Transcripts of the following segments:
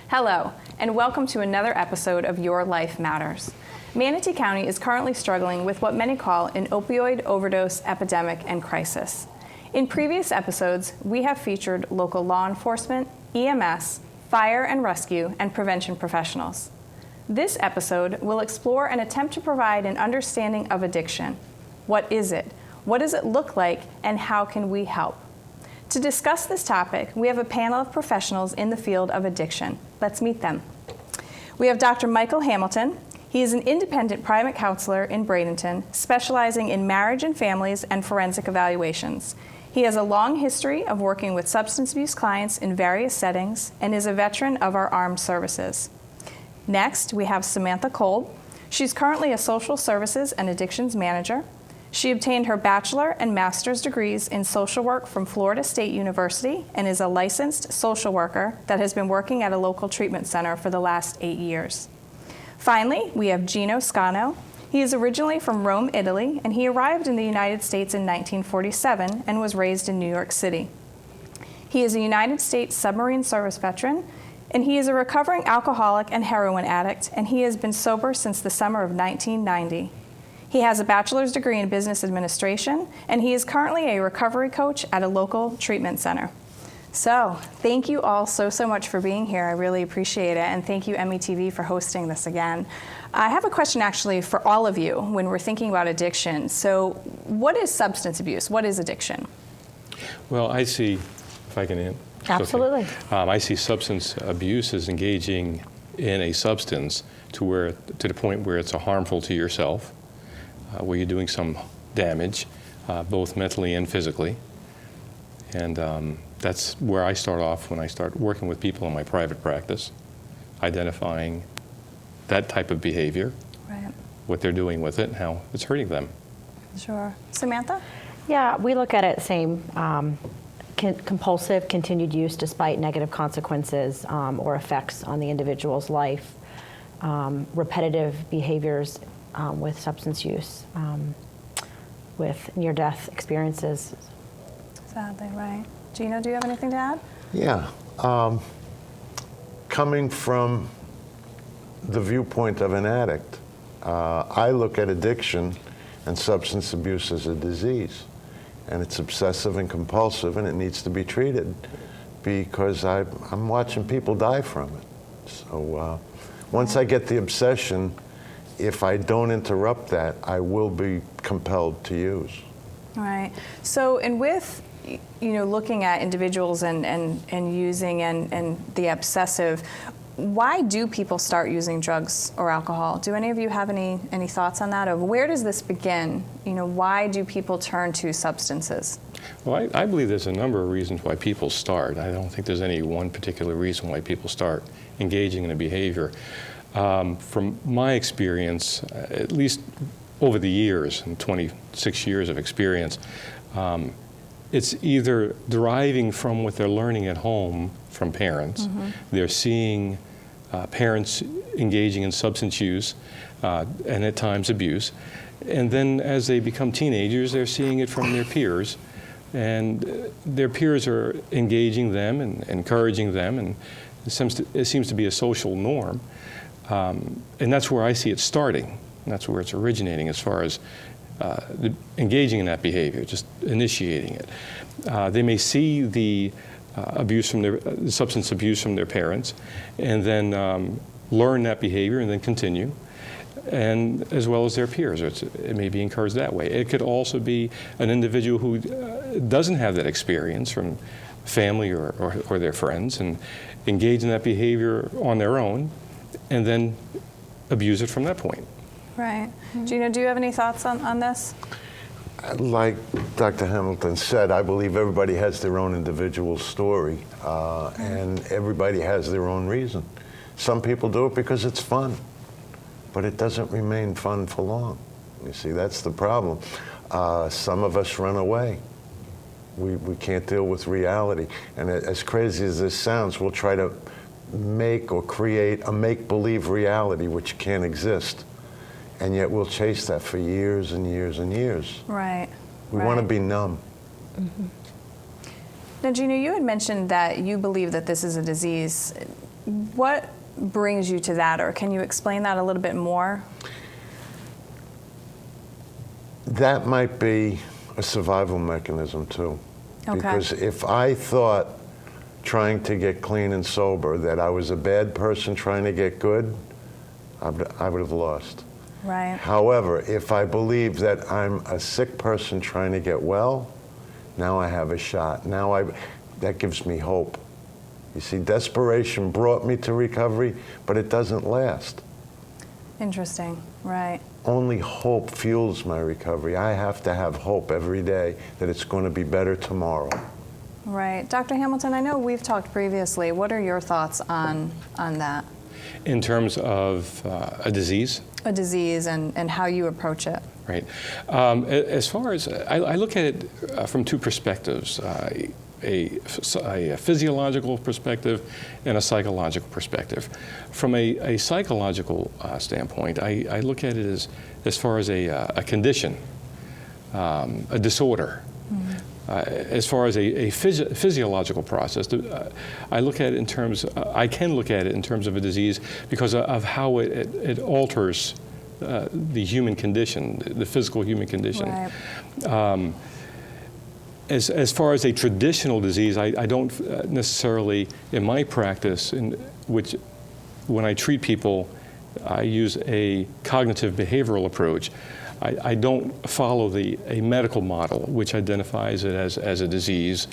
Hello, and welcome to another episode of Your Life Matters. Manatee County is currently struggling with what many call an opioid overdose epidemic and crisis. In previous episodes, we have featured local law enforcement, EMS, fire and rescue, and prevention professionals. This episode will explore and attempt to provide an understanding of addiction. What is it? What does it look like? And how can we help? To discuss this topic, we have a panel of professionals in the field of addiction. Let's meet them. We have Dr. Michael Hamilton. He is an independent private counselor in Bradenton, specializing in marriage and families and forensic evaluations. He has a long history of working with substance abuse clients in various settings and is a veteran of our armed services. Next, we have Samantha Kolb. She's currently a social services and addictions manager. She obtained her bachelor and master's degrees in social work from Florida State University and is a licensed social worker that has been working at a local treatment center for the last 8 years. Finally, we have Gino Scano. He is originally from Rome, Italy, and he arrived in the United States in 1947 and was raised in New York City. He is a United States submarine service veteran, and he is a recovering alcoholic and heroin addict, and he has been sober since the summer of 1990. He has a bachelor's degree in business administration, and he is currently a recovery coach at a local treatment center. So, thank you all so much for being here. I really appreciate it, and thank you METV for hosting this again. I have a question actually for all of you when we're thinking about addiction. So, what is substance abuse? What is addiction? Well, I see, if I can in. Absolutely. Okay. I see substance abuse as engaging in a substance to the point where it's harmful to yourself, where you're doing some damage, both mentally and physically. And that's where I start off when I start working with people in my private practice, identifying that type of behavior, right, what they're doing with it, and how it's hurting them. Sure. Samantha? Yeah, we look at it same. Compulsive continued use despite negative consequences or effects on the individual's life, repetitive behaviors with substance use, with near-death experiences. Sadly, right. Gino, do you have anything to add? Yeah. Coming from the viewpoint of an addict, I look at addiction and substance abuse as a disease. And it's obsessive and compulsive, and it needs to be treated because I'm watching people die from it. So once I get the obsession, if I don't interrupt that, I will be compelled to use. Right. So, and with looking at individuals and using and the obsessive, why do people start using drugs or alcohol? Do any of you have any thoughts on that? Of where does this begin? Why do people turn to substances? Well, I believe there's a number of reasons why people start. I don't think there's any one particular reason why people start engaging in a behavior. From my experience, at least over the years, and 26 years of experience, it's either deriving from what they're learning at home from parents. Mm-hmm. They're seeing parents engaging in substance use and at times abuse. And then as they become teenagers, they're seeing it from their peers. And their peers are engaging them and encouraging them, and it seems to be a social norm. And that's where I see it starting. And that's where it's originating as far as engaging in that behavior, just initiating it. They may see the abuse from the substance abuse from their parents, and then learn that behavior and then continue, and as well as their peers. It may be encouraged that way. It could also be an individual who doesn't have that experience from family or their friends and engage in that behavior on their own, and then abuse it from that point. Right. Gino, do you have any thoughts on this? Like Dr. Hamilton said, I believe everybody has their own individual story, and everybody has their own reason. Some people do it because it's fun, but it doesn't remain fun for long. You see, that's the problem. Some of us run away. We can't deal with reality. And as crazy as this sounds, we'll try to make or create a make-believe reality which can't exist. And yet we'll chase that for years and years and years. Right. We want to be numb. Mm-hmm. Now, Gina, you had mentioned that you believe that this is a disease. What brings you to that, or can you explain that a little bit more? That might be a survival mechanism too. Okay. Because if I thought trying to get clean and sober that I was a bad person trying to get good, I would have lost. Right. However, if I believe that I'm a sick person trying to get well, now I have a shot. That gives me hope. You see, desperation brought me to recovery, but it doesn't last. Interesting. Right. Only hope fuels my recovery. I have to have hope every day that it's going to be better tomorrow. Right. Dr. Hamilton, I know we've talked previously. What are your thoughts on that? In terms of a disease? A disease and how you approach it. Right. As far as, I look at it from two perspectives, a physiological perspective and a psychological perspective. From a psychological standpoint, I look at it as far as a condition, a disorder. As far as a physiological process, I look at it in terms. I can look at it in terms of a disease because of how it alters the human condition, the physical human condition. Right. As far as a traditional disease, I don't necessarily, in my practice, in which when I treat people, I use a cognitive behavioral approach. I don't follow a medical model which identifies it as a disease.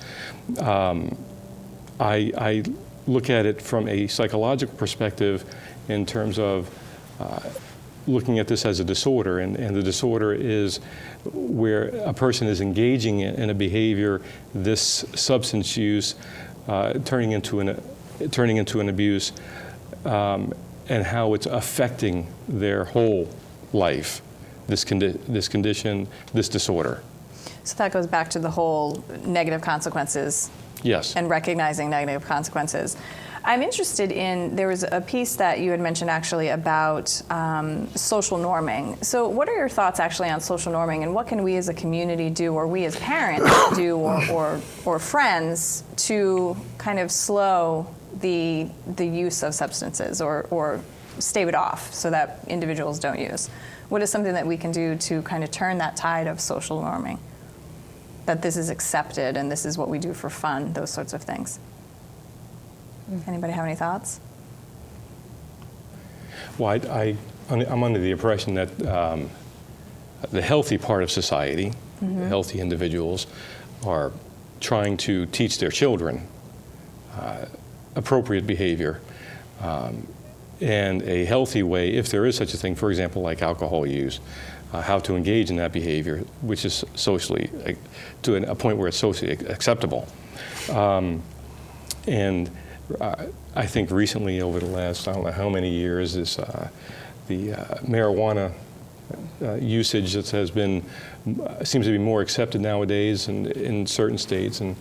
I look at it from a psychological perspective in terms of looking at this as a disorder, and the disorder is where a person is engaging in a behavior, this substance use, turning into an abuse, and how it's affecting their whole life. This condition, this disorder. So that goes back to the whole negative consequences. Yes. And recognizing negative consequences. I'm interested in, there was a piece that you had mentioned actually about social norming. So what are your thoughts actually on social norming, and what can we as a community do, or we as parents do, or friends, to kind of slow the use of substances or stave it off so that individuals don't use? What is something that we can do to kind of turn that tide of social norming? That this is accepted and this is what we do for fun, those sorts of things. Anybody have any thoughts? Well, I'm under the impression that the healthy part of society, the healthy individuals, are trying to teach their children appropriate behavior. And a healthy way, if there is such a thing, for example, like alcohol use, how to engage in that behavior, which is socially, to a point where it's socially acceptable. And I think recently, over the last, I don't know how many years, the marijuana usage that has been, seems to be more accepted nowadays in certain states and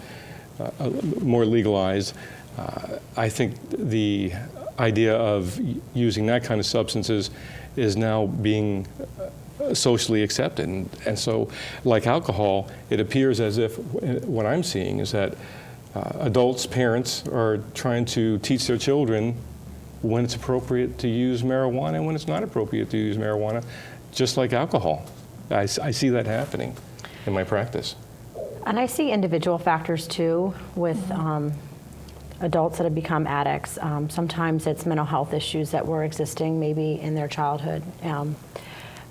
more legalized. I think the idea of using that kind of substances is now being socially accepted. And so, like alcohol, it appears as if what I'm seeing is that adults, parents, are trying to teach their children when it's appropriate to use marijuana and when it's not appropriate to use marijuana, just like alcohol. I see that happening in my practice. And I see individual factors too with adults that have become addicts. Sometimes it's mental health issues that were existing maybe in their childhood,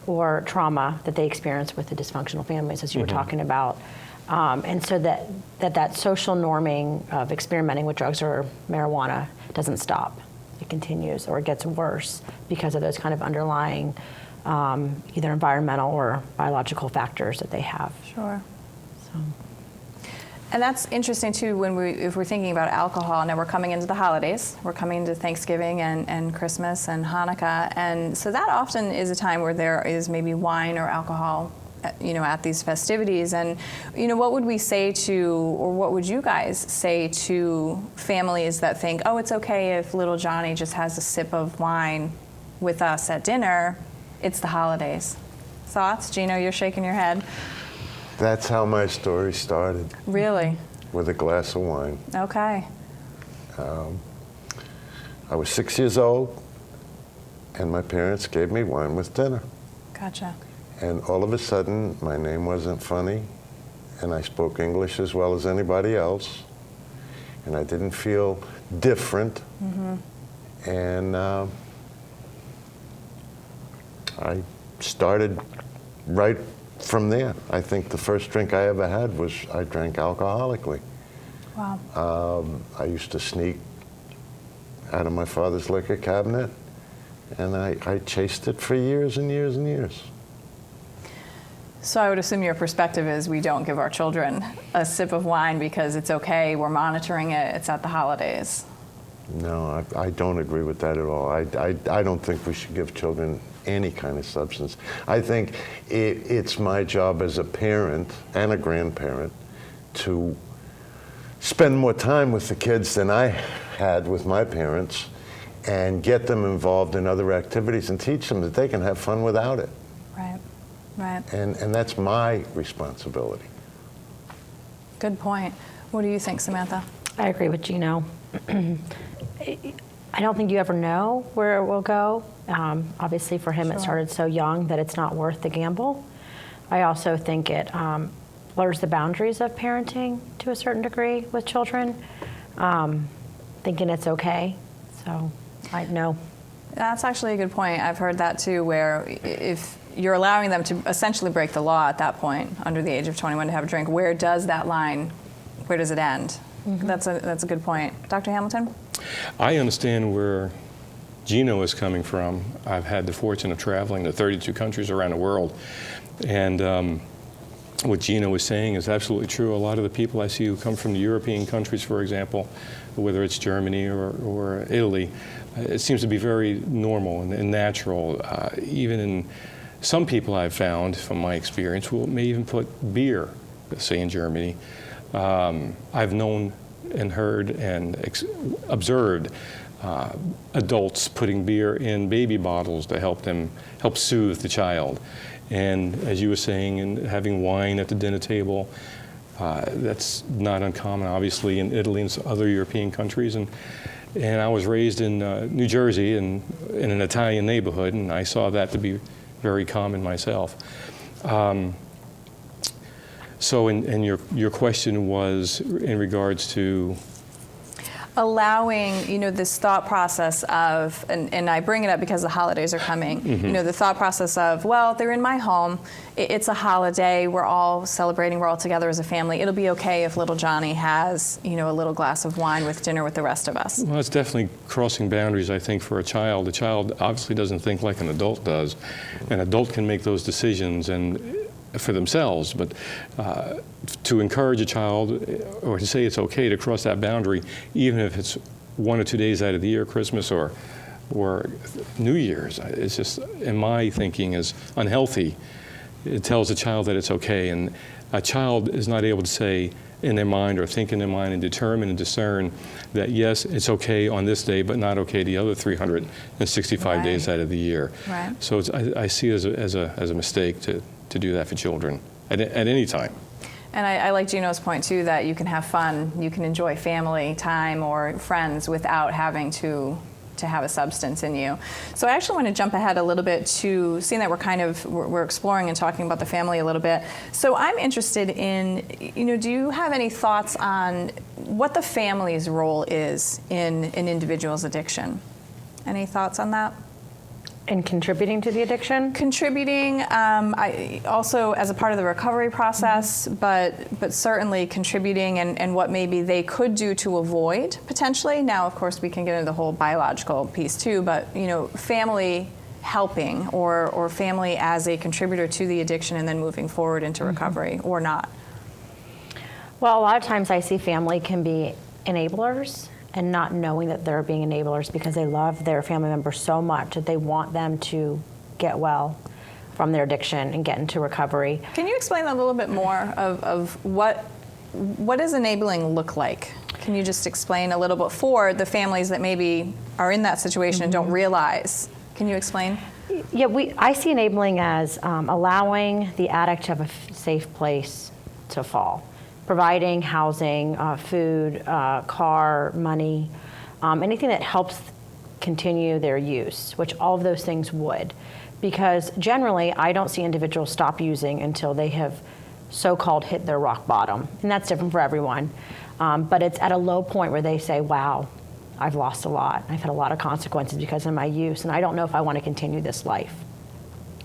or trauma that they experienced with the dysfunctional families, as you were talking about. And so that social norming of experimenting with drugs or marijuana doesn't stop. It continues, or it gets worse because of those kind of underlying either environmental or biological factors that they have. Sure. So. And that's interesting too if we're thinking about alcohol. Now we're coming into the holidays. We're coming into Thanksgiving and Christmas and Hanukkah, and so that often is a time where there is maybe wine or alcohol, at these festivities. And what would we say to, or what would you guys say to families that think, oh, it's okay if little Johnny just has a sip of wine with us at dinner? It's the holidays. Thoughts? Gino, you're shaking your head. That's how my story started, Really? with a glass of wine. Okay. I was 6 years old, and my parents gave me wine with dinner. Gotcha. And all of a sudden, my name wasn't funny, and I spoke English as well as anybody else, and I didn't feel different. And I started right from there. I think the first drink I ever had was I drank alcoholically. Wow. I used to sneak out of my father's liquor cabinet, and I chased it for years and years and years. So I would assume your perspective is we don't give our children a sip of wine because it's okay, we're monitoring it, it's at the holidays. No, I don't agree with that at all. I don't think we should give children any kind of substance. I think it's my job as a parent and a grandparent to spend more time with the kids than I had with my parents and get them involved in other activities and teach them that they can have fun without it. Right, right. And that's my responsibility. Good point. What do you think, Samantha? I agree with Gino. I don't think you ever know where it will go. Obviously, for him, Sure. It started so young that it's not worth the gamble. I also think it blurs the boundaries of parenting to a certain degree with children, thinking it's okay. So, I know. That's actually a good point. I've heard that too, where if you're allowing them to essentially break the law at that point, under the age of 21 to have a drink, where does that line, where does it end? That's a good point. Dr. Hamilton? I understand where Gino is coming from. I've had the fortune of traveling to 32 countries around the world. And what Gino was saying is absolutely true. A lot of the people I see who come from the European countries, for example, whether it's Germany or Italy, it seems to be very normal and natural. Even in some people I've found, from my experience, may even put beer, say in Germany. I've known and heard and observed adults putting beer in baby bottles to help soothe the child. And as you were saying, and having wine at the dinner table, that's not uncommon, obviously, in Italy and other European countries. And I was raised in New Jersey in an Italian neighborhood, and I saw that to be very common myself. So, and your question was in regards to allowing, this thought process of, and I bring it up because the holidays are coming, the thought process of, well, they're in my home, it's a holiday, we're all celebrating, we're all together as a family, it'll be okay if little Johnny has, a little glass of wine with dinner with the rest of us. Well, it's definitely crossing boundaries, I think, for a child. A child obviously doesn't think like an adult does. An adult can make those decisions and for themselves, but to encourage a child or to say it's okay to cross that boundary, even if it's 1 or 2 days out of the year, Christmas or New Year's, it's just, in my thinking, is unhealthy. It tells a child that it's okay, and a child is not able to say in their mind or think in their mind and determine and discern that yes, it's okay on this day, but not okay the other 365 days out of the year. Right. So I see it as a mistake to do that for children at any time. And I like Gino's point too, that you can have fun, you can enjoy family time or friends without having to have a substance in you. So I actually want to jump ahead a little bit to seeing that we're exploring and talking about the family a little bit. So I'm interested in, do you have any thoughts on what the family's role is in an individual's addiction? Any thoughts on that? And contributing to the addiction? Contributing, I also as a part of the recovery process, but certainly contributing and what maybe they could do to avoid potentially. Now, of course, we can get into the whole biological piece too, but family helping, or family as a contributor to the addiction and then moving forward into recovery, or not? Well, a lot of times I see family can be enablers and not knowing that they're being enablers because they love their family member so much that they want them to get well from their addiction and get into recovery. Can you explain a little bit more of what does enabling look like? Can you just explain a little bit for the families that maybe are in that situation and don't realize? Can you explain? Yeah, I see enabling as allowing the addict to have a safe place to fall, providing housing, food, car, money, anything that helps continue their use, which all of those things would. Because generally, I don't see individuals stop using until they have so-called hit their rock bottom. And that's different for everyone. But it's at a low point where they say, wow, I've lost a lot. I've had a lot of consequences because of my use, and I don't know if I want to continue this life.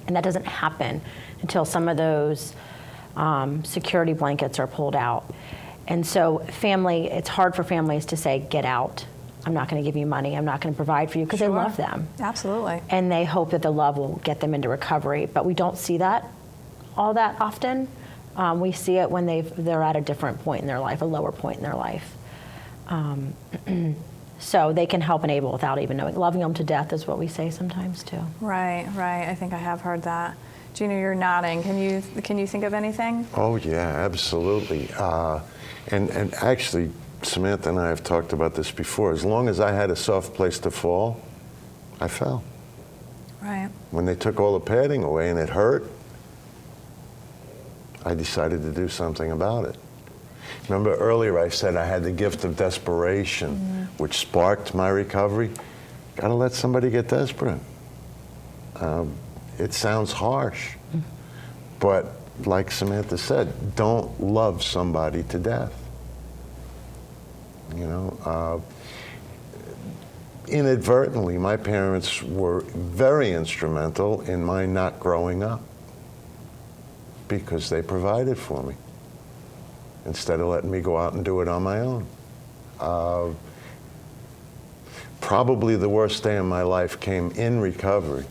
And that doesn't happen until some of those security blankets are pulled out. And so it's hard for families to say, get out. I'm not going to give you money. I'm not going to provide for you, because they love them. Absolutely. And they hope that the love will get them into recovery. But we don't see that all that often. We see it when they're at a different point in their life, a lower point in their life. So they can help enable without even knowing. Loving them to death is what we say sometimes too. Right. I think I have heard that. Gina, you're nodding. Can you think of anything? Oh yeah, absolutely. And actually, Samantha and I have talked about this before. As long as I had a soft place to fall, I fell. Right. When they took all the padding away and it hurt, I decided to do something about it. Remember earlier I said I had the gift of desperation, which sparked my recovery? Gotta let somebody get desperate. It sounds harsh, but like Samantha said, don't love somebody to death. You know, inadvertently, my parents were very instrumental in my not growing up because they provided for me instead of letting me go out and do it on my own. Probably the worst day of my life came in recovery.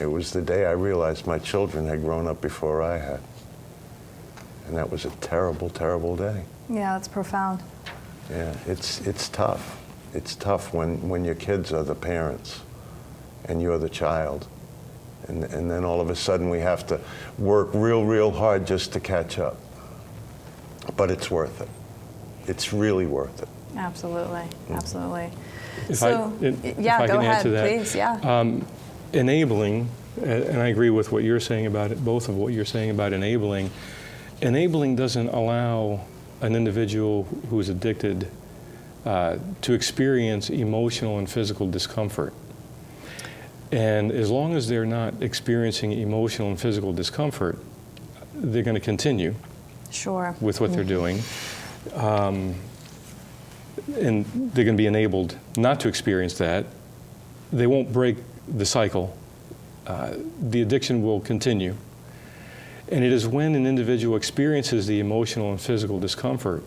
It was the day I realized my children had grown up before I had. And that was a terrible, terrible day. Yeah, that's profound. Yeah, it's tough. It's tough when your kids are the parents and you're the child. And then all of a sudden we have to work real hard just to catch up. But it's worth it. It's really worth it. Absolutely. Absolutely. If I Go can ahead, add to that, please. Yeah. Enabling, and I agree with what you're saying about it, both of what you're saying about enabling. Enabling doesn't allow an individual who is addicted to experience emotional and physical discomfort. And as long as they're not experiencing emotional and physical discomfort, they're going to continue Sure. with what they're doing. And they're going to be enabled not to experience that. They won't break the cycle. The addiction will continue. And it is when an individual experiences the emotional and physical discomfort,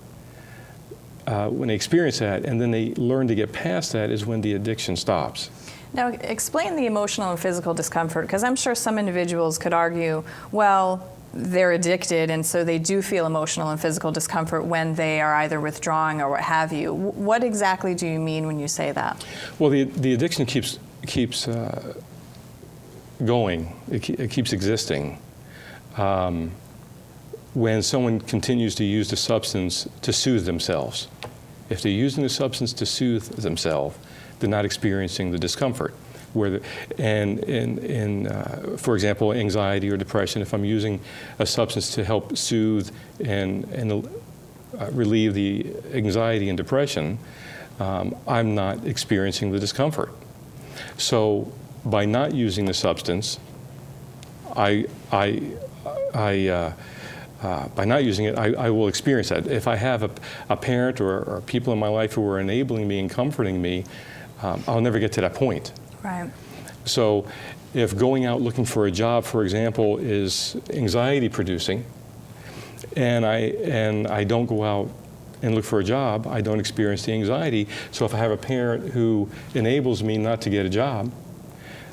when they experience that and then they learn to get past that, is when the addiction stops. Now, explain the emotional and physical discomfort, because I'm sure some individuals could argue, well, they're addicted, and so they do feel emotional and physical discomfort when they are either withdrawing or what have you. What exactly do you mean when you say that? Well, the addiction keeps going. It keeps existing. When someone continues to use the substance to soothe themselves. If they're using the substance to soothe themselves, they're not experiencing the discomfort. For example, anxiety or depression, if I'm using a substance to help soothe and relieve the anxiety and depression, I'm not experiencing the discomfort. So by not using the substance, by not using it, I will experience that. If I have a parent or people in my life who are enabling me and comforting me, I'll never get to that point. Right. So if going out looking for a job, for example, is anxiety producing, and I don't go out and look for a job, I don't experience the anxiety. So if I have a parent who enables me not to get a job,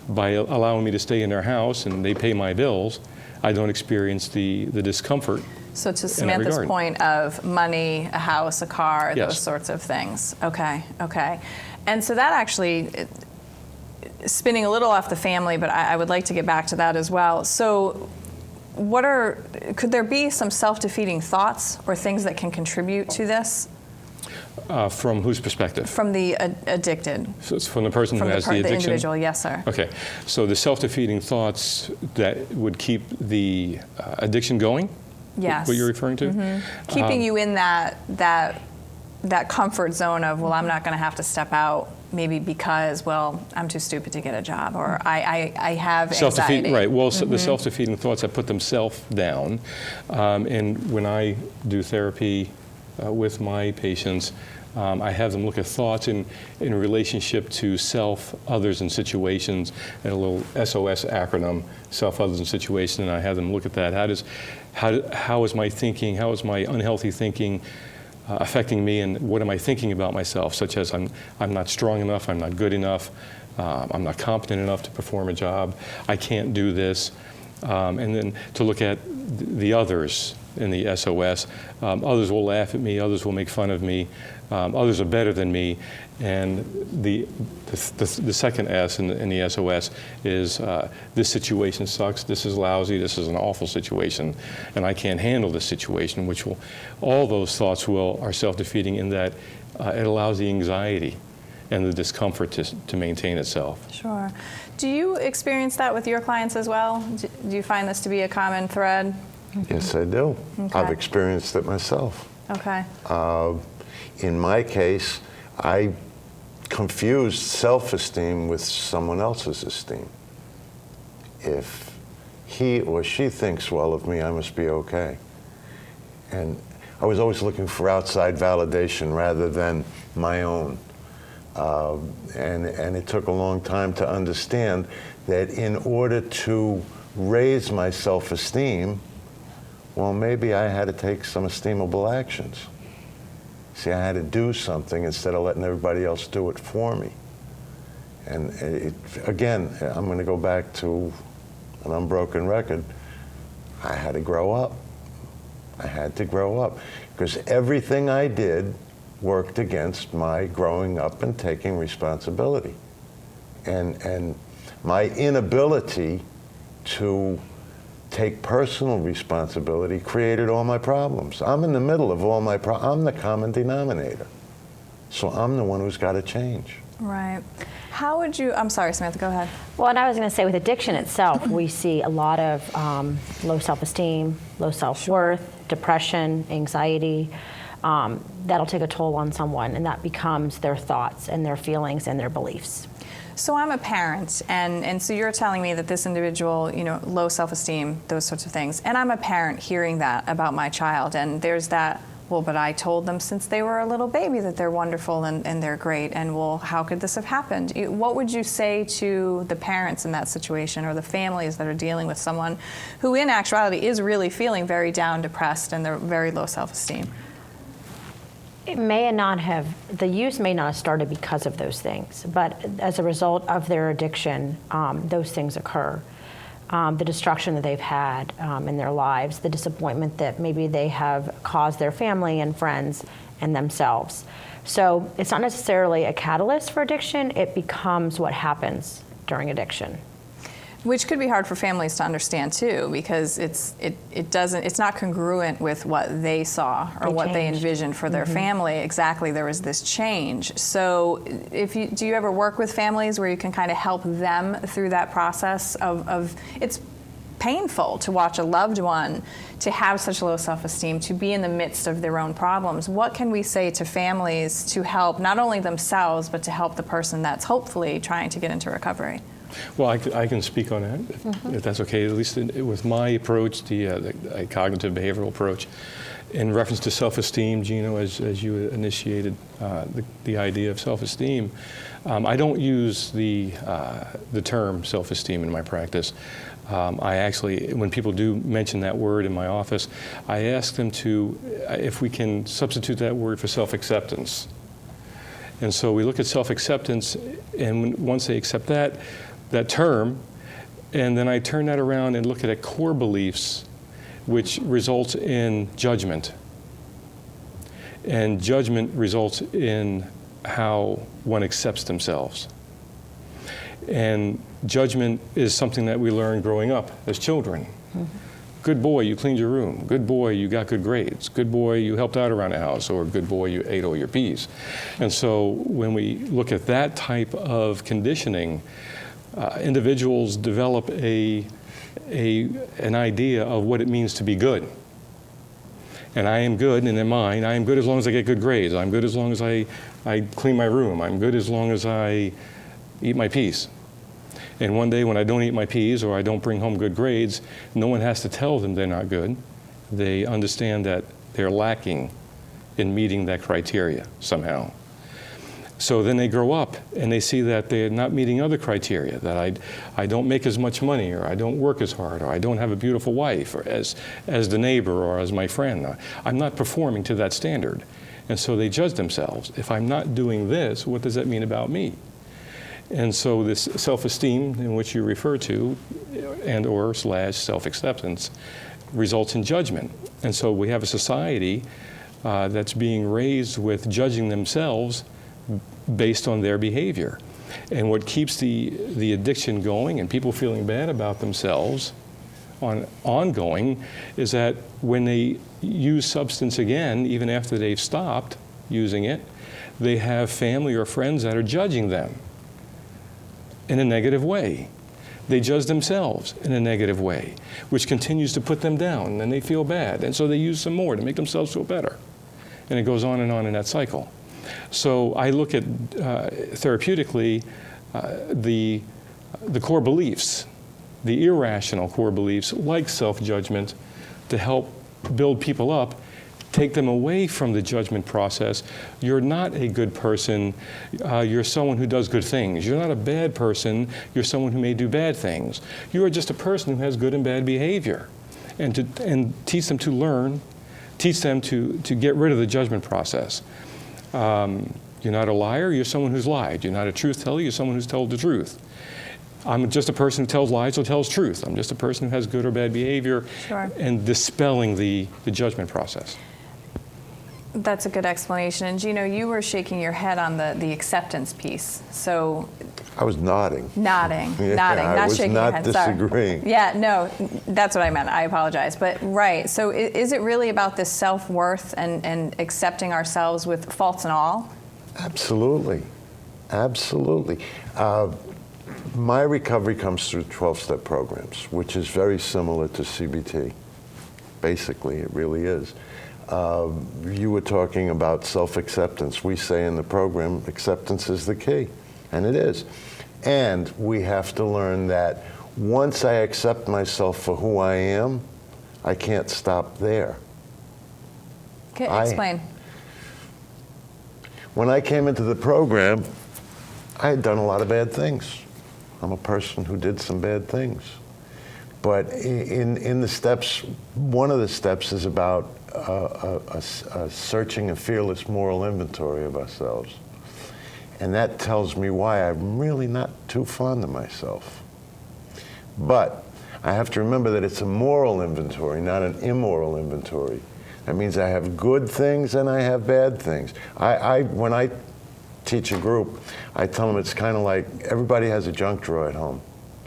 by allowing me to stay in their house and they pay my bills, I don't experience the discomfort. So to in that Samantha's regard. point of money, a house, a car, Yes. those sorts of things. Okay. And so that actually, spinning a little off the family, but I would like to get back to that as well. So could there be some self-defeating thoughts or things that can contribute to this? From whose perspective? From the addicted, So it's from the person from who has the the addiction? individual, yes, sir. Okay, so the self-defeating thoughts that would keep the addiction going? Yes. What you're referring to? Keeping you in that comfort zone of, well, I'm not going to have to step out, maybe because, well, I'm too stupid to get a job, or I have anxiety. Right. Well, so the self-defeating thoughts that put themselves down, and when I do therapy with my patients, I have them look at thoughts in relationship to self, others, and situations, and a little SOS acronym, self, others, and situations, and I have them look at that. How is my thinking, how is my unhealthy thinking affecting me, and what am I thinking about myself, such as I'm not strong enough, I'm not good enough, I'm not competent enough to perform a job, I can't do this, and then to look at the others in the SOS. Others will laugh at me, others will make fun of me, others are better than me, and the second S in the SOS is this situation sucks, this is lousy, this is an awful situation, and I can't handle this situation, which will, all those thoughts are self-defeating in that it allows the anxiety and the discomfort to maintain itself. Sure. Do you experience that with your clients as well? Do you find this to be a common thread? Yes, I do. Okay. I've experienced it myself. Okay. In my case, I confused self-esteem with someone else's esteem. If he or she thinks well of me, I must be okay. And I was always looking for outside validation rather than my own. And it took a long time to understand that in order to raise my self-esteem, well, maybe I had to take some esteemable actions. See, I had to do something instead of letting everybody else do it for me. And again, I'm going to go back to an unbroken record. I had to grow up. I had to grow up because everything I did worked against my growing up and taking responsibility. And my inability to take personal responsibility created all my problems. I'm in the middle of all my problems. I'm the common denominator. So I'm the one who's got to change. Right. How would you, I'm sorry, Samantha, go ahead. Well, and I was going to say with addiction itself, we see a lot of low self-esteem, low self-worth, depression, anxiety. That'll take a toll on someone, and that becomes their thoughts and their feelings and their beliefs. So I'm a parent, and so you're telling me that this individual, low self-esteem, those sorts of things, and I'm a parent hearing that about my child, and there's that, well, but I told them since they were a little baby that they're wonderful and they're great, and well, how could this have happened? What would you say to the parents in that situation, or the families that are dealing with someone who in actuality is really feeling very down, depressed, and they're very low self-esteem? It may not have, the use may not have started because of those things, but as a result of their addiction, those things occur. The destruction that they've had in their lives, the disappointment that maybe they have caused their family and friends and themselves. So it's not necessarily a catalyst for addiction, it becomes what happens during addiction. Which could be hard for families to understand too, because it's not congruent with what they saw or what they envisioned for their family. Exactly, there was this change. So, do you ever work with families where you can kind of help them through that process of it's painful to watch a loved one to have such low self-esteem, to be in the midst of their own problems. What can we say to families to help not only themselves, but to help the person that's hopefully trying to get into recovery? Well, I can speak on that, if that's okay, at least with my approach, the cognitive behavioral approach. In reference to self-esteem, Gino, as you initiated the idea of self-esteem, I don't use the term self-esteem in my practice. I actually, when people do mention that word in my office, I ask them if we can substitute that word for self-acceptance. And so we look at self-acceptance, and once they accept that, that term, and then I turn that around and look at core beliefs, which results in judgment. And judgment results in how one accepts themselves. And judgment is something that we learn growing up as children. Mm-hmm. Good boy, you cleaned your room. Good boy, you got good grades. Good boy, you helped out around the house. Or good boy, you ate all your peas. And so when we look at that type of conditioning, individuals develop an idea of what it means to be good. And I am good, and in mine, I am good as long as I get good grades. I'm good as long as I clean my room. I'm good as long as I eat my peas. And one day when I don't eat my peas or I don't bring home good grades, no one has to tell them they're not good. They understand that they're lacking in meeting that criteria somehow. So then they grow up and they see that they're not meeting other criteria, that I don't make as much money, or I don't work as hard, or I don't have a beautiful wife, or as the neighbor, or as my friend. I'm not performing to that standard. And so they judge themselves. If I'm not doing this, what does that mean about me? And so this self-esteem in which you refer to, and or / self-acceptance, results in judgment. And so we have a society that's being raised with judging themselves based on their behavior. And what keeps the addiction going and people feeling bad about themselves ongoing is that when they use substance again, even after they've stopped using it, they have family or friends that are judging them in a negative way. They judge themselves in a negative way, which continues to put them down, and they feel bad. And so they use some more to make themselves feel better. And it goes on in that cycle. So I look at, therapeutically, the core beliefs, the irrational core beliefs, like self-judgment, to help build people up, take them away from the judgment process. You're not a good person. You're someone who does good things. You're not a bad person. You're someone who may do bad things. You are just a person who has good and bad behavior. And teach them to learn, teach them to get rid of the judgment process. You're not a liar. You're someone who's lied. You're not a truth teller. You're someone who's told the truth. I'm just a person who tells lies or tells truth. I'm just a person who has good or bad behavior. Sure. And dispelling the judgment process. That's a good explanation. And Gino, you were shaking your head on the acceptance piece. So I was nodding. Nodding, Yeah, not shaking your head. I was not disagreeing. Sorry. Yeah, no, that's what I meant. I apologize. But right, so is it really about this self-worth and accepting ourselves with faults and all? Absolutely. Absolutely. My recovery comes through 12-step programs, which is very similar to CBT. Basically, it really is. You were talking about self-acceptance. We say in the program, acceptance is the key, and it is. And we have to learn that once I accept myself for who I am, I can't stop there. Okay, explain. When I came into the program, I had done a lot of bad things. I'm a person who did some bad things. But in the steps, one of the steps is about a searching a fearless moral inventory of ourselves. And that tells me why I'm really not too fond of myself. But I have to remember that it's a moral inventory, not an immoral inventory. That means I have good things and I have bad things. When I teach a group, I tell them it's kind of like everybody has a junk drawer at home.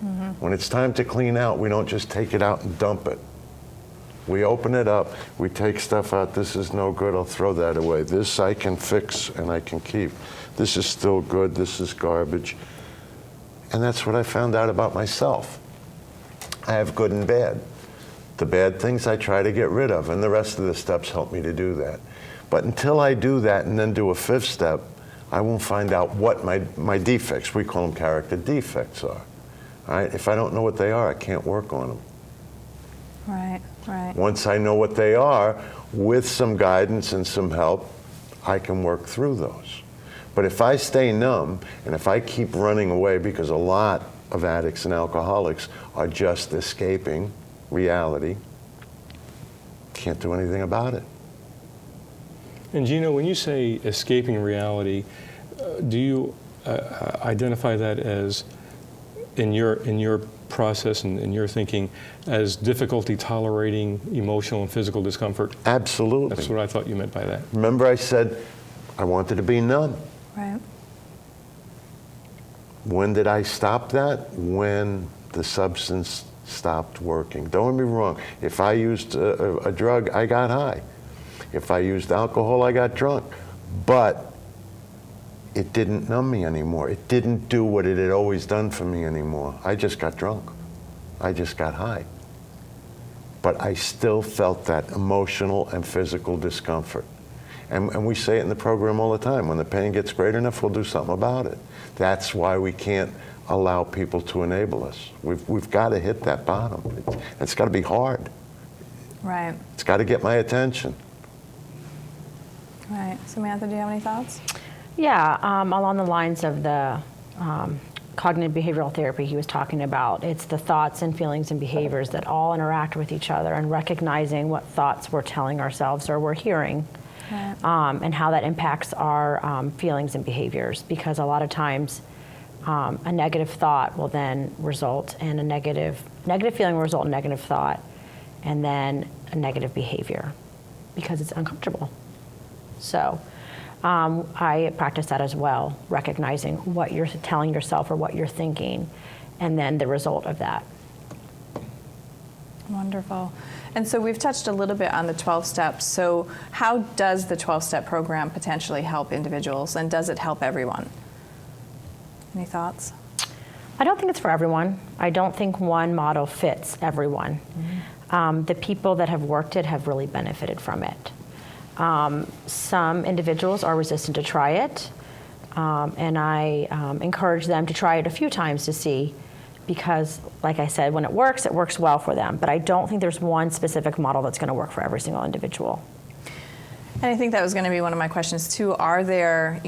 Mm-hmm. When it's time to clean out, we don't just take it out and dump it. We open it up, we take stuff out. This is no good, I'll throw that away. This I can fix and I can keep. This is still good, this is garbage. And that's what I found out about myself. I have good and bad. The bad things I try to get rid of, and the rest of the steps help me to do that. But until I do that and then do a fifth step, I won't find out what my defects, we call them character defects, are. All right? If I don't know what they are, I can't work on them. Right, right. Once I know what they are, with some guidance and some help, I can work through those. But if I stay numb, and if I keep running away, because a lot of addicts and alcoholics are just escaping reality, can't do anything about it. And Gino, when you say escaping reality, do you identify that as in your process and in your thinking, as difficulty tolerating emotional and physical discomfort? Absolutely. That's what I thought you meant by that. Remember I said I wanted to be numb. Right. When did I stop that? When the substance stopped working. Don't get me wrong. If I used a drug, I got high. If I used alcohol, I got drunk. But it didn't numb me anymore. It didn't do what it had always done for me anymore. I just got drunk. I just got high. But I still felt that emotional and physical discomfort. And we say it in the program all the time. When the pain gets great enough, we'll do something about it. That's why we can't allow people to enable us. We've got to hit that bottom. It's got to be hard. Right. It's got to get my attention. Right. Samantha, do you have any thoughts? Yeah, along the lines of the cognitive behavioral therapy he was talking about, it's the thoughts and feelings and behaviors that all interact with each other, and recognizing what thoughts we're telling ourselves or we're hearing. Right. And how that impacts our feelings and behaviors, because a lot of times a negative thought will then result in a negative feeling will result in negative thought, and then a negative behavior because it's uncomfortable. So I practice that as well, recognizing what you're telling yourself or what you're thinking, and then the result of that. Wonderful. And so we've touched a little bit on the 12 steps. So how does the 12-step program potentially help individuals, and does it help everyone? Any thoughts? I don't think it's for everyone. I don't think one model fits everyone. Mm-hmm. The people that have worked it have really benefited from it. Some individuals are resistant to try it, and I encourage them to try it a few times to see, because, like I said, when it works well for them. But I don't think there's one specific model that's going to work for every single individual. And I think that was going to be one of my questions too. Are there,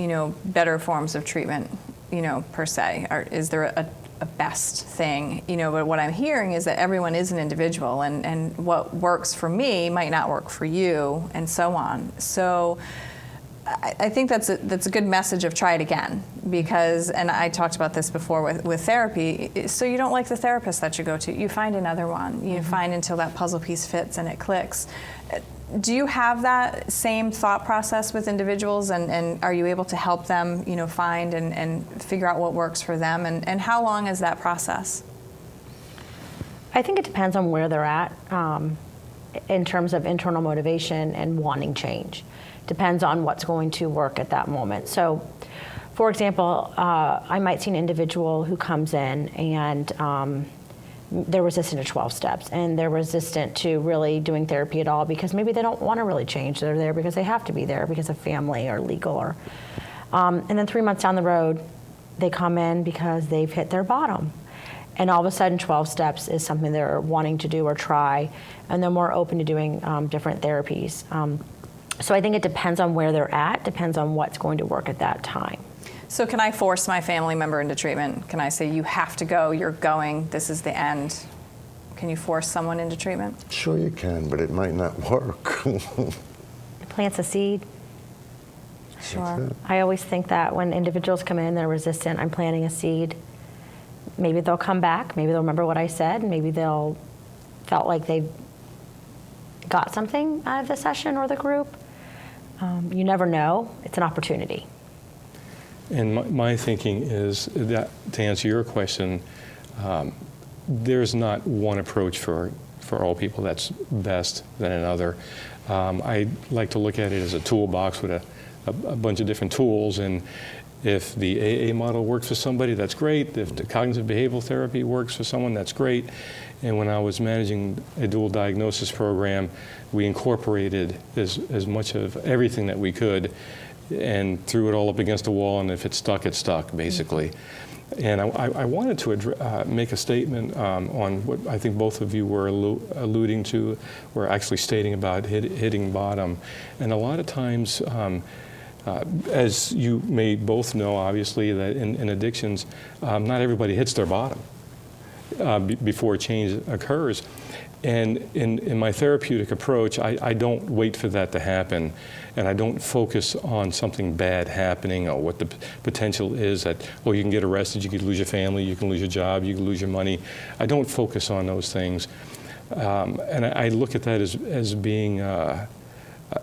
better forms of treatment, per se? Is there a best thing? But what I'm hearing is that everyone is an individual, and what works for me might not work for you, and so on. So I think that's a good message of try it again, because, and I talked about this before with therapy, so you don't like the therapist that you go to, you find another one. You find until that puzzle piece fits and it clicks. Do you have that same thought process with individuals, and are you able to help them, find and figure out what works for them, and how long is that process? I think it depends on where they're at in terms of internal motivation and wanting change. Depends on what's going to work at that moment. So, for example, I might see an individual who comes in and they're resistant to 12 steps, and they're resistant to really doing therapy at all because maybe they don't want to really change. They're there because they have to be there because of family or legal, or and then 3 months down the road, they come in because they've hit their bottom. And all of a sudden, 12 steps is something they're wanting to do or try, and they're more open to doing different therapies. So I think it depends on where they're at, depends on what's going to work at that time. So can I force my family member into treatment? Can I say, you have to go, you're going, this is the end? Can you force someone into treatment? Sure you can, but it might not work. It plants a seed. Sure. I always think that when individuals come in, they're resistant, I'm planting a seed. Maybe they'll come back, maybe they'll remember what I said, maybe they'll felt like they got something out of the session or the group. You never know. It's an opportunity. And my thinking is that, to answer your question, there's not one approach for all people that's best than another. I like to look at it as a toolbox with a bunch of different tools, and if the AA model works for somebody, that's great. If the cognitive behavioral therapy works for someone, that's great. And when I was managing a dual diagnosis program, we incorporated as much of everything that we could and threw it all up against the wall, and if it stuck, basically. And I wanted to make a statement on what I think both of you were alluding to, or actually stating about hitting bottom. And a lot of times, as you may both know, obviously, that in addictions, not everybody hits their bottom before change occurs. And in my therapeutic approach, I don't wait for that to happen, and I don't focus on something bad happening or what the potential is that, well, you can get arrested, you could lose your family, you can lose your job, you can lose your money. I don't focus on those things. And I look at that as being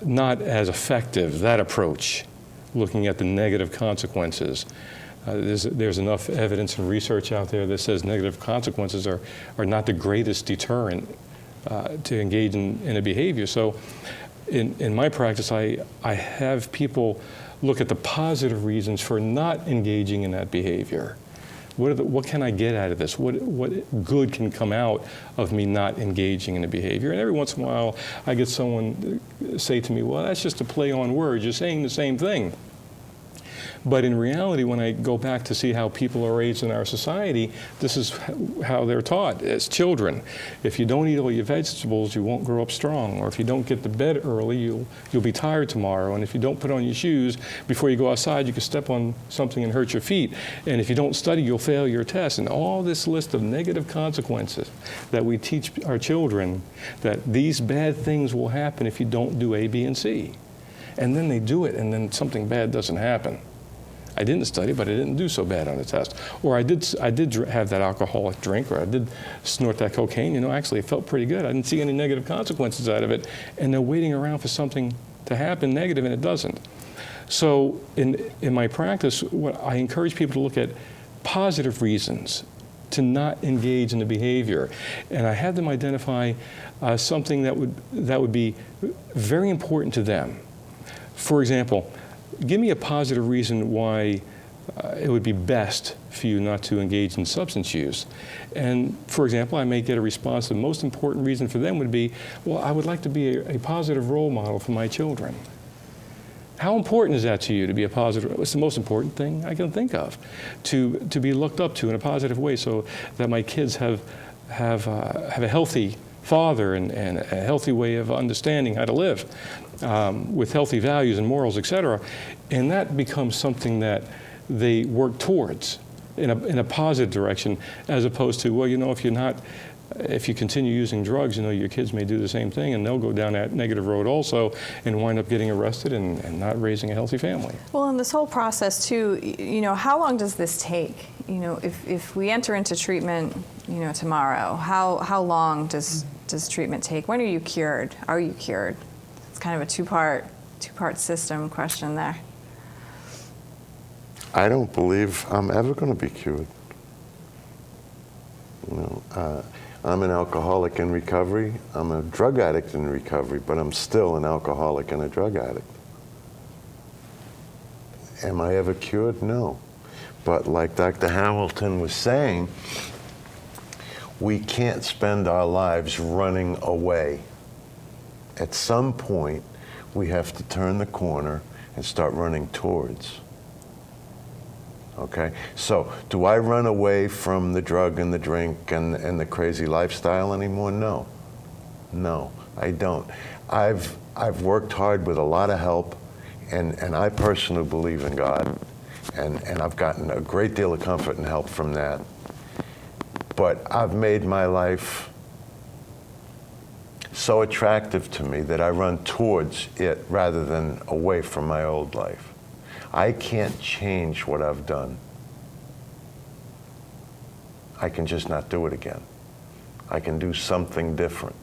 not as effective, that approach, looking at the negative consequences. There's enough evidence and research out there that says negative consequences are not the greatest deterrent to engage in a behavior. So in my practice, I have people look at the positive reasons for not engaging in that behavior. What can I get out of this? What good can come out of me not engaging in a behavior? And every once in a while, I get someone say to me, well, that's just a play on words. You're saying the same thing. But in reality, when I go back to see how people are raised in our society, this is how they're taught as children. If you don't eat all your vegetables, you won't grow up strong. Or if you don't get to bed early, you'll be tired tomorrow. And if you don't put on your shoes before you go outside, you can step on something and hurt your feet. And if you don't study, you'll fail your test. And all this list of negative consequences that we teach our children, that these bad things will happen if you don't do A, B, and C. And then they do it, and then something bad doesn't happen. I didn't study, but I didn't do so bad on the test. Or I did have that alcoholic drink, or I did snort that cocaine. Actually, it felt pretty good. I didn't see any negative consequences out of it. And they're waiting around for something to happen negative, and it doesn't. So in my practice, what I encourage people to look at positive reasons to not engage in the behavior. And I have them identify something that would be very important to them. For example, give me a positive reason why it would be best for you not to engage in substance use. And for example, I may get a response. The most important reason for them would be, well, I would like to be a positive role model for my children. How important is that to you to be a positive? It's the most important thing I can think of, to be looked up to in a positive way, so that my kids have a healthy father and a healthy way of understanding how to live. With healthy values and morals, etc. And that becomes something that they work towards in a positive direction, as opposed to, well, if you continue using drugs, your kids may do the same thing, and they'll go down that negative road also and wind up getting arrested and not raising a healthy family. Well, in this whole process too, how long does this take? If we enter into treatment, tomorrow, how long does treatment take? When are you cured? Are you cured? It's kind of a two-part system question there. I don't believe I'm ever going to be cured. I'm an alcoholic in recovery. I'm a drug addict in recovery, but I'm still an alcoholic and a drug addict. Am I ever cured? No. But like Dr. Hamilton was saying, we can't spend our lives running away. At some point, we have to turn the corner and start running towards. Okay? So, do I run away from the drug and the drink and the crazy lifestyle anymore? No. No, I don't. I've worked hard with a lot of help, and I personally believe in God, and I've gotten a great deal of comfort and help from that. But I've made my life so attractive to me that I run towards it rather than away from my old life. I can't change what I've done. I can just not do it again. I can do something different.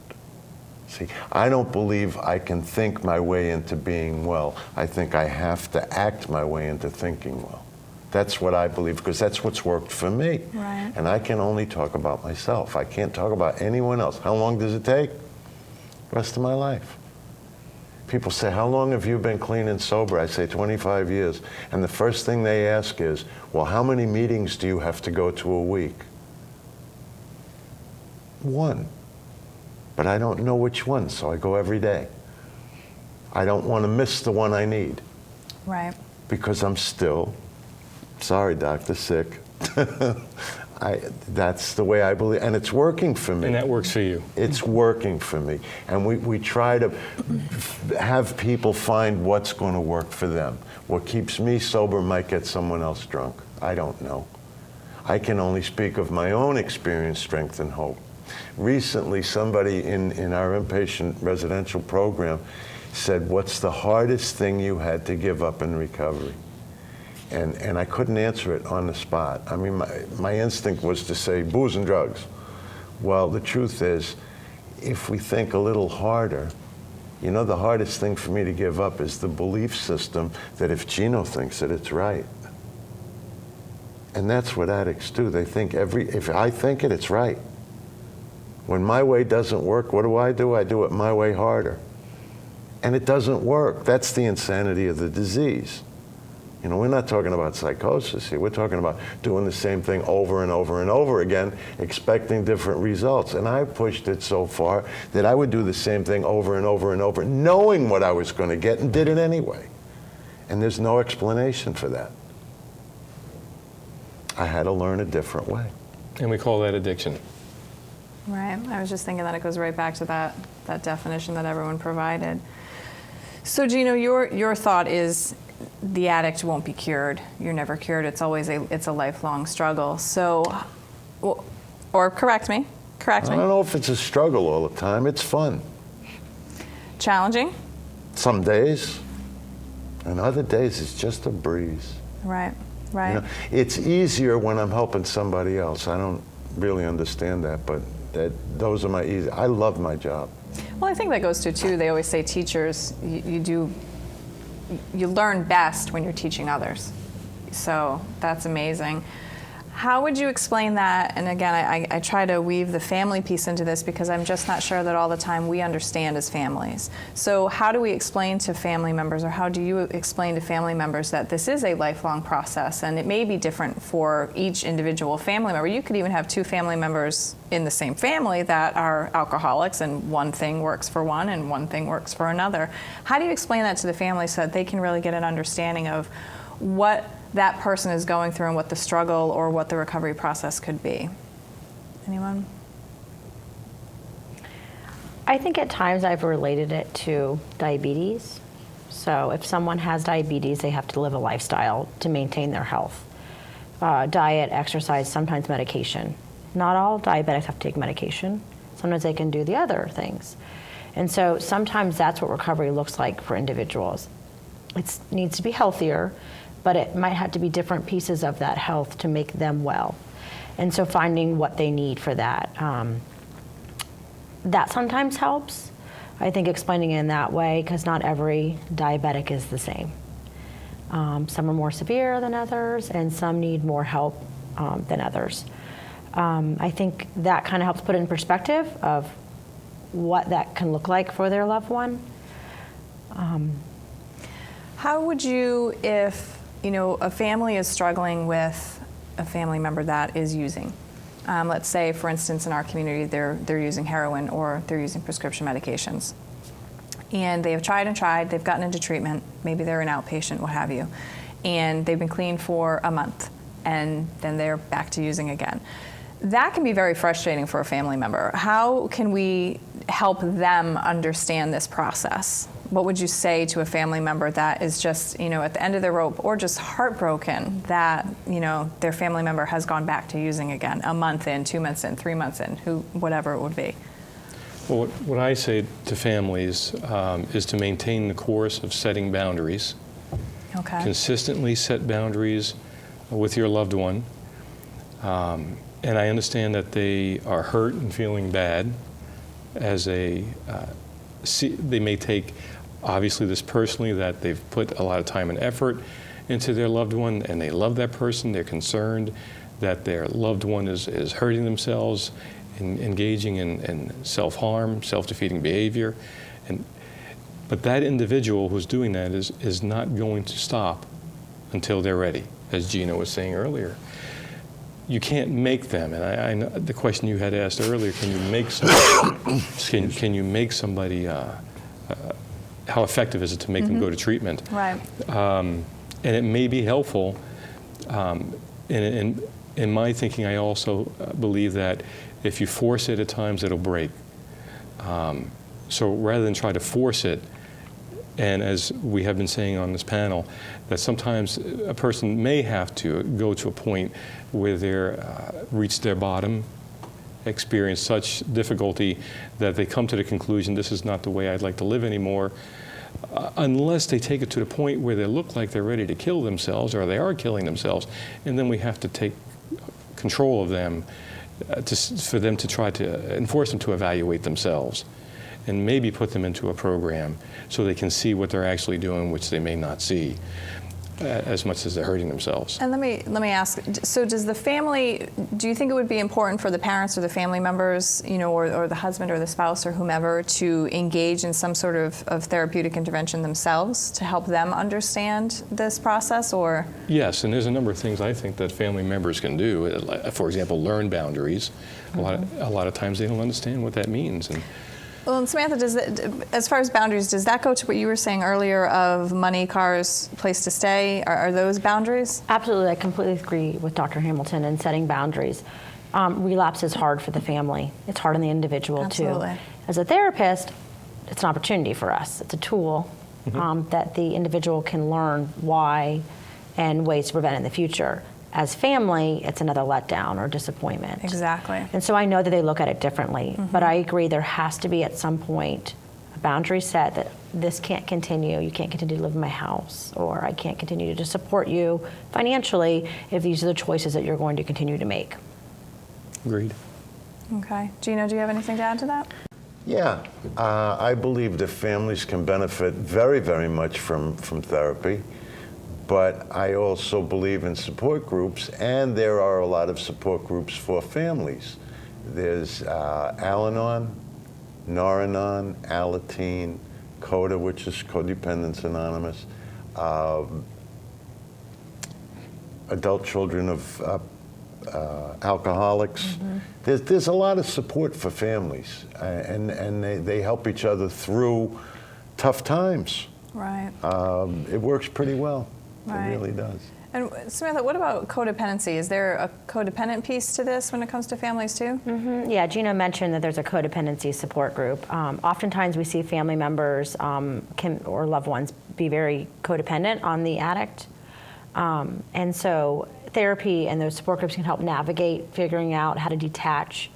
See, I don't believe I can think my way into being well. I think I have to act my way into thinking well. That's what I believe, because that's what's worked for me. Right. And I can only talk about myself. I can't talk about anyone else. How long does it take? Rest of my life. People say, how long have you been clean and sober? I say 25 years. And the first thing they ask is, well, how many meetings do you have to go to a week? One. But I don't know which one, so I go every day. I don't want to miss the one I need. Right. Because I'm still, sorry, doctor, sick. That's the way I believe, and it's working for me. And that works for you. It's working for me. And we try to have people find what's going to work for them. What keeps me sober might get someone else drunk. I don't know. I can only speak of my own experience, strength, and hope. Recently, somebody in our inpatient residential program said, "What's the hardest thing you had to give up in recovery?" And I couldn't answer it on the spot. I mean, my instinct was to say booze and drugs. Well, the truth is, if we think a little harder, you know, the hardest thing for me to give up is the belief system that if Gino thinks it, it's right. And that's what addicts do. They think if I think it, it's right. When my way doesn't work, what do? I do it my way harder. And it doesn't work. That's the insanity of the disease. You know, we're not talking about psychosis here. We're talking about doing the same thing over and over and over again, expecting different results. And I pushed it so far that I would do the same thing over and over and over, knowing what I was going to get, and did it anyway. And there's no explanation for that. I had to learn a different way. And we call that addiction. Right. I was just thinking that it goes right back to that definition that everyone provided. So, Gino, your thought is the addict won't be cured. You're never cured. It's always a lifelong struggle. So, or correct me. I don't know if it's a struggle all the time. It's fun. Challenging? Some days. And other days it's just a breeze. Right. Right. You know, it's easier when I'm helping somebody else. I don't really understand that, but those are my easy. I love my job. Well, I think that goes to, too, they always say teachers, you learn best when you're teaching others. So that's amazing. How would you explain that? And again, I try to weave the family piece into this because I'm just not sure that all the time we understand as families. So how do we explain to family members, or how do you explain to family members that this is a lifelong process and it may be different for each individual family member? You could even have two family members in the same family that are alcoholics, and one thing works for one and one thing works for another. How do you explain that to the family so that they can really get an understanding of what that person is going through and what the struggle or what the recovery process could be? Anyone? I think at times I've related it to diabetes. So if someone has diabetes, they have to live a lifestyle to maintain their health. Diet, exercise, sometimes medication. Not all diabetics have to take medication. Sometimes they can do the other things. And so sometimes that's what recovery looks like for individuals. It needs to be healthier, but it might have to be different pieces of that health to make them well. And so finding what they need for that. That sometimes helps. I think explaining it in that way, because not every diabetic is the same. Some are more severe than others, and some need more help than others. I think that kind of helps put it in perspective of what that can look like for their loved one. How would you, if a family is struggling with a family member that is using, let's say, for instance, in our community, they're using heroin or they're using prescription medications, and they have tried and tried, they've gotten into treatment, maybe they're an outpatient, what have you, and they've been clean for a month, and then they're back to using again. That can be very frustrating for a family member. How can we help them understand this process? What would you say to a family member that is just, at the end of their rope, or just heartbroken that, their family member has gone back to using again, a month in, 2 months in, 3 months in, whatever it would be? Well, what I say to families is to maintain the course of setting boundaries. Okay. Consistently set boundaries with your loved one. And I understand that they are hurt and feeling bad as they may take, obviously, this personally, that they've put a lot of time and effort into their loved one, and they love that person. They're concerned that their loved one is hurting themselves, and engaging in self-harm, self-defeating behavior. But that individual who's doing that is not going to stop until they're ready, as Gino was saying earlier. You can't make them, and I know the question you had asked earlier, can you make somebody, can you make somebody, how effective is it to make them go to treatment? Right. And it may be helpful. In my thinking, I also believe that if you force it at times, it'll break. So rather than try to force it, and as we have been saying on this panel, that sometimes a person may have to go to a point where they're reached their bottom, experience such difficulty that they come to the conclusion, this is not the way I'd like to live anymore, unless they take it to the point where they look like they're ready to kill themselves or they are killing themselves, and then we have to take control of them for them to try to enforce them to evaluate themselves and maybe put them into a program so they can see what they're actually doing, which they may not see as much as they're hurting themselves. And let me ask, so does the family, do you think it would be important for the parents or the family members, or the husband or the spouse or whomever to engage in some sort of therapeutic intervention themselves to help them understand this process, or? Yes, and there's a number of things I think that family members can do. For example, learn boundaries. A lot of times they don't understand what that means. Well, and Samantha, as far as boundaries, does that go to what you were saying earlier of money, cars, place to stay? Are those boundaries? Absolutely, I completely agree with Dr. Hamilton in setting boundaries. Relapse is hard for the family. It's hard on the individual Absolutely. too. As a therapist, it's an opportunity for us. It's a tool that the individual can learn why and ways to prevent it in the future. As family, it's another letdown or disappointment. Exactly. And so I know that they look at it differently, but I agree there has to be at some point a boundary set that this can't continue. You can't continue to live in my house, or I can't continue to support you financially if these are the choices that you're going to continue to make. Agreed. Okay. Gino, do you have anything to add to that? Yeah, I believe that families can benefit very, very much from therapy. But I also believe in support groups, and there are a lot of support groups for families. There's Al-Anon, Nar-Anon, Alateen, CODA, which is Codependence Anonymous, adult children of alcoholics. There's a lot of support for families, and they help each other through tough times. Right. It works pretty well. Right. It really does. And Samantha, what about codependency? Is there a codependent piece to this when it comes to families too? Yeah, Gino mentioned that there's a codependency support group. Oftentimes we see family members or loved ones be very codependent on the addict. And so therapy and those support groups can help navigate figuring out how to detach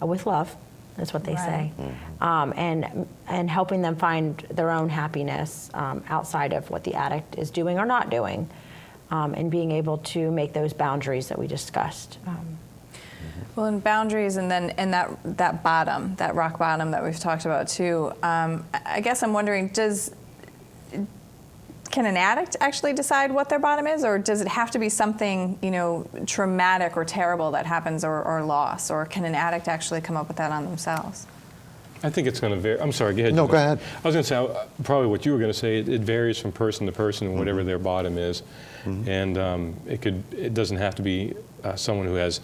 with love. That's what they say, and helping them find their own happiness outside of what the addict is doing or not doing, and being able to make those boundaries that we discussed. Well, and boundaries, and that bottom, that rock bottom that we've talked about too. I guess I'm wondering, can an addict actually decide what their bottom is, or does it have to be something, traumatic or terrible that happens, or loss, or can an addict actually come up with that on themselves? I think it's going to vary. I'm sorry, go ahead. No, go ahead. I was going to say, probably what you were going to say, it varies from person to person, whatever their bottom is. And it doesn't have to be someone who has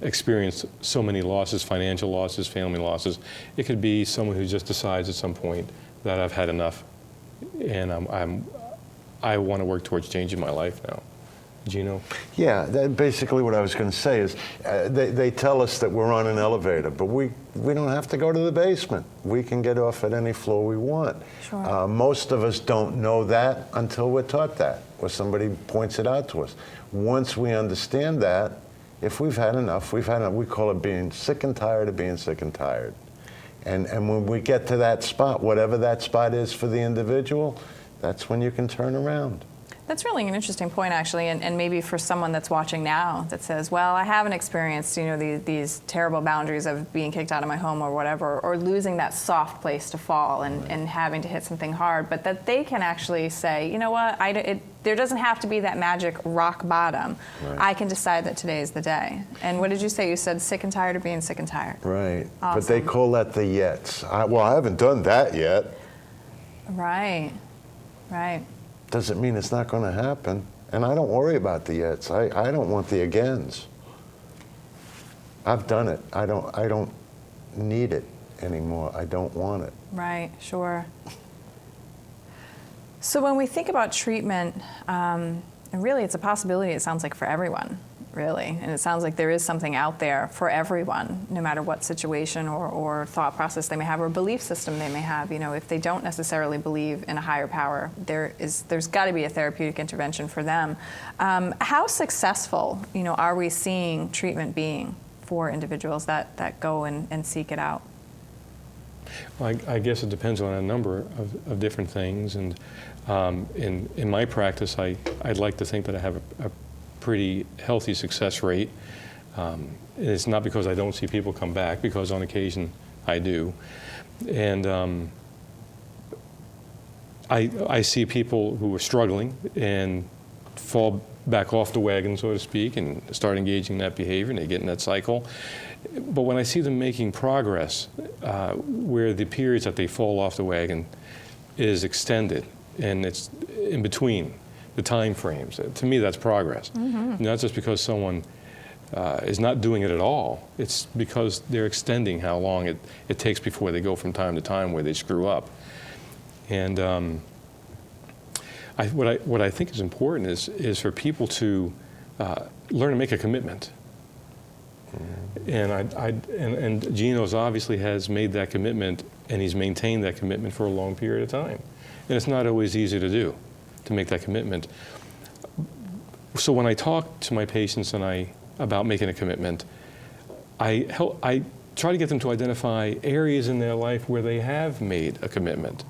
experienced so many losses, financial losses, family losses. It could be someone who just decides at some point that I've had enough, and I want to work towards changing my life now. Gino? Yeah, basically what I was going to say is they tell us that we're on an elevator, but we don't have to go to the basement. We can get off at any floor we want. Sure. Most of us don't know that until we're taught that, or somebody points it out to us. Once we understand that, if we've had enough, we've had enough. We call it being sick and tired of being sick and tired. And when we get to that spot, whatever that spot is for the individual, that's when you can turn around. That's really an interesting point, actually, and maybe for someone that's watching now that says, well, I haven't experienced, these terrible boundaries of being kicked out of my home or whatever, or losing that soft place to fall and having to hit something hard, but that they can actually say, you know what, there doesn't have to be that magic rock bottom. Right. I can decide that today is the day. And what did you say? You said sick and tired of being sick and tired. Right. Awesome. But they call that the yets. I haven't done that yet. Right. Right. Doesn't mean it's not going to happen. And I don't worry about the yets. I don't want the agains. I've done it. I don't need it anymore. I don't want it. Right, sure. So when we think about treatment, and really it's a possibility, it sounds like, for everyone, really. And it sounds like there is something out there for everyone, no matter what situation or thought process they may have or belief system they may have. If they don't necessarily believe in a higher power, there's got to be a therapeutic intervention for them. How successful, are we seeing treatment being for individuals that go and seek it out? I guess it depends on a number of different things, and in my practice, I'd like to think that I have a pretty healthy success rate. It's not because I don't see people come back, because on occasion I do, and I see people who are struggling and fall back off the wagon, so to speak, and start engaging in that behavior, and they get in that cycle. But when I see them making progress, where the periods that they fall off the wagon is extended, and it's in between the time frames, to me that's progress. Mm-hmm. Not just because someone is not doing it at all, it's because they're extending how long it takes before they go from time to time where they screw up. And what I think is important is for people to learn to make a commitment. And Gino's obviously has made that commitment, and he's maintained that commitment for a long period of time. And it's not always easy to do, to make that commitment. So when I talk to my patients about making a commitment, I try to get them to identify areas in their life where they have made a commitment,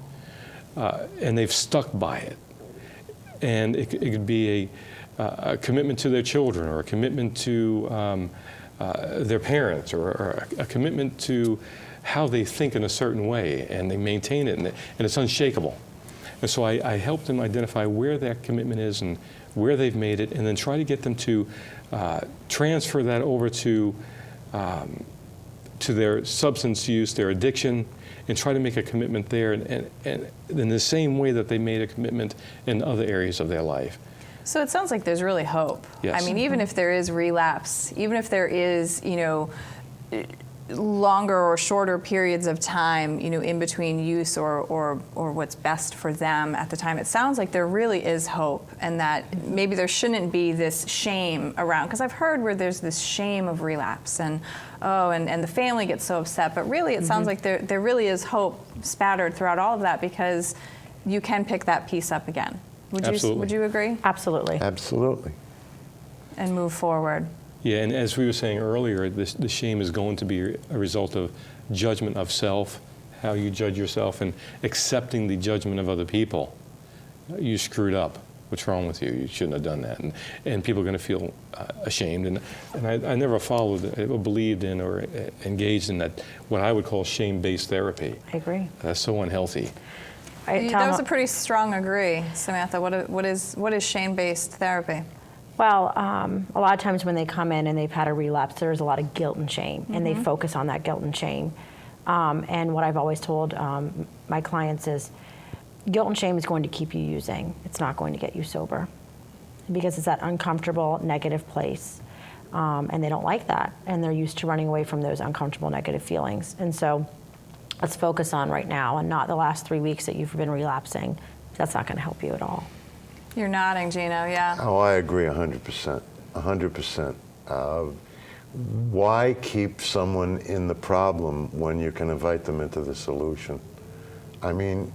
and they've stuck by it. And it could be a commitment to their children, or a commitment to their parents, or a commitment to how they think in a certain way, and they maintain it, and it's unshakable. And so I help them identify where that commitment is and where they've made it, and then try to get them to transfer that over to their substance use, their addiction, and try to make a commitment there, and in the same way that they made a commitment in other areas of their life. So it sounds like there's really hope. Yes. I mean, even if there is relapse, even if there is, longer or shorter periods of time, in between use or what's best for them at the time, it sounds like there really is hope, and that maybe there shouldn't be this shame around, because I've heard where there's this shame of relapse, and the family gets so upset, but really it sounds like there really is hope spattered throughout all of that, because you can pick that piece up again. Would you agree? Absolutely. Absolutely. And move forward. Yeah, and as we were saying earlier, the shame is going to be a result of judgment of self, how you judge yourself, and accepting the judgment of other people. You screwed up. What's wrong with you? You shouldn't have done that. And people are going to feel ashamed. And I never followed or believed in or engaged in that, what I would call shame-based therapy. I agree. That's so unhealthy. That was a pretty strong agree, Samantha. What is shame-based therapy? Well, a lot of times when they come in and they've had a relapse, there's a lot of guilt and shame, and they focus on that guilt and shame. And what I've always told my clients is, guilt and shame is going to keep you using. It's not going to get you sober, because it's that uncomfortable, negative place, and they don't like that, and they're used to running away from those uncomfortable, negative feelings. And so let's focus on right now, and not the last 3 weeks that you've been relapsing. That's not going to help you at all. You're nodding, Gino, yeah. Oh, I agree 100%. 100%. Why keep someone in the problem when you can invite them into the solution? I mean,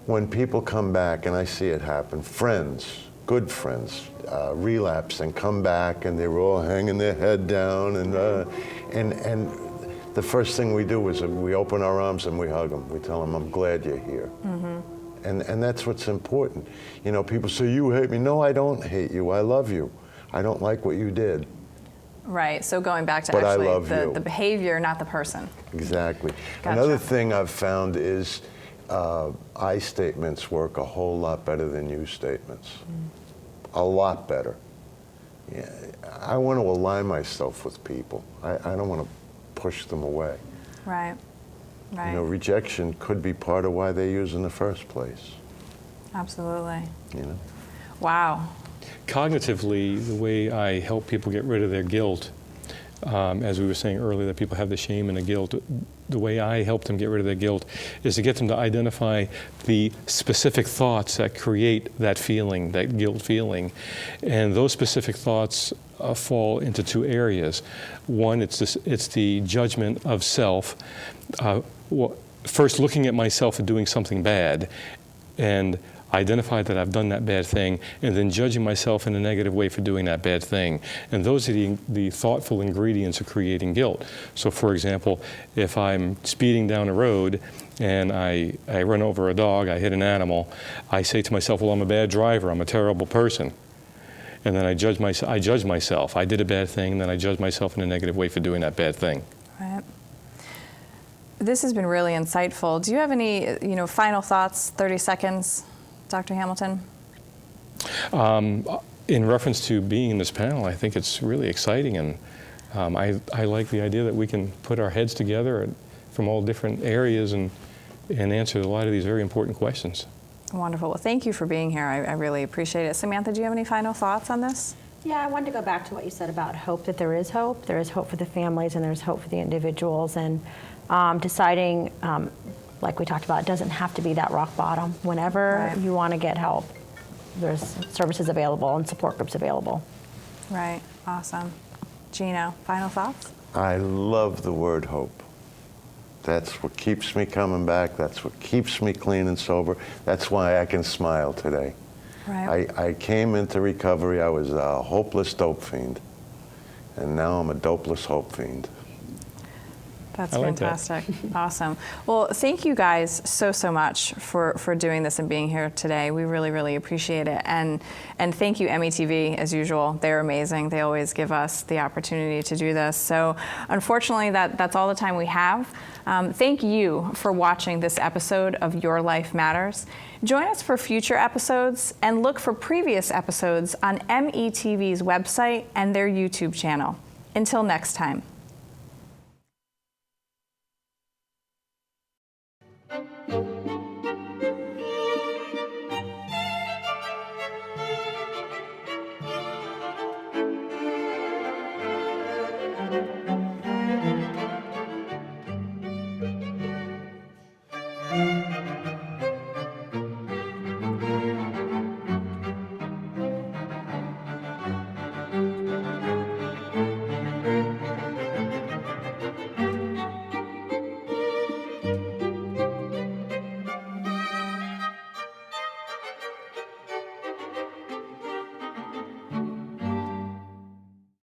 when people come back, and I see it happen, friends, good friends, relapse and come back, and they were all hanging their head down, and the first thing we do is we open our arms and we hug them. We tell them, I'm glad you're here. Mm-hmm. And that's what's important. People say, you hate me. No, I don't hate you. I love you. I don't like what you did. Right, so going back to But I actually love you. the behavior, not the person. Exactly. Gotcha. Another thing I've found is I statements work a whole lot better than you statements. A lot better. Yeah, I want to align myself with people. I don't want to push them away. Right, right. Rejection could be part of why they use in the first place. Absolutely. Cognitively, Wow. the way I help people get rid of their guilt, as we were saying earlier, that people have the shame and the guilt, the way I help them get rid of their guilt is to get them to identify the specific thoughts that create that feeling, that guilt feeling. And those specific thoughts fall into two areas. One, it's the judgment of self. First, looking at myself and doing something bad, and identify that I've done that bad thing, and then judging myself in a negative way for doing that bad thing. And those are the thoughtful ingredients of creating guilt. So for example, if I'm speeding down a road and I run over a dog, I hit an animal, I say to myself, well, I'm a bad driver, I'm a terrible person. And then I judge myself. I did a bad thing, and then I judge myself in a negative way for doing that bad thing. Right. This has been really insightful. Do you have any, final thoughts, 30 seconds, Dr. Hamilton? In reference to being in this panel, I think it's really exciting, and I like the idea that we can put our heads together from all different areas and answer a lot of these very important questions. Wonderful. Well, thank you for being here. I really appreciate it. Samantha, do you have any final thoughts on this? Yeah, I wanted to go back to what you said about hope, that there is hope. There is hope for the families and there's hope for the individuals. And deciding, like we talked about, it doesn't have to be that rock bottom. Whenever Right. you want to get help, there's services available and support groups available. Right. Awesome. Gino, final thoughts? I love the word hope. That's what keeps me coming back. That's what keeps me clean and sober. That's why I can smile today. Right. I came into recovery, I was a hopeless dope fiend. And now I'm a dopeless hope fiend. That's I like that. fantastic. Awesome. Well, thank you guys so much for doing this and being here today. We really, really appreciate it. And thank you, METV, as usual. They're amazing. They always give us the opportunity to do this. So unfortunately, that's all the time we have. Thank you for watching this episode of Your Life Matters. Join us for future episodes and look for previous episodes on METV's website and their YouTube channel. Until next time.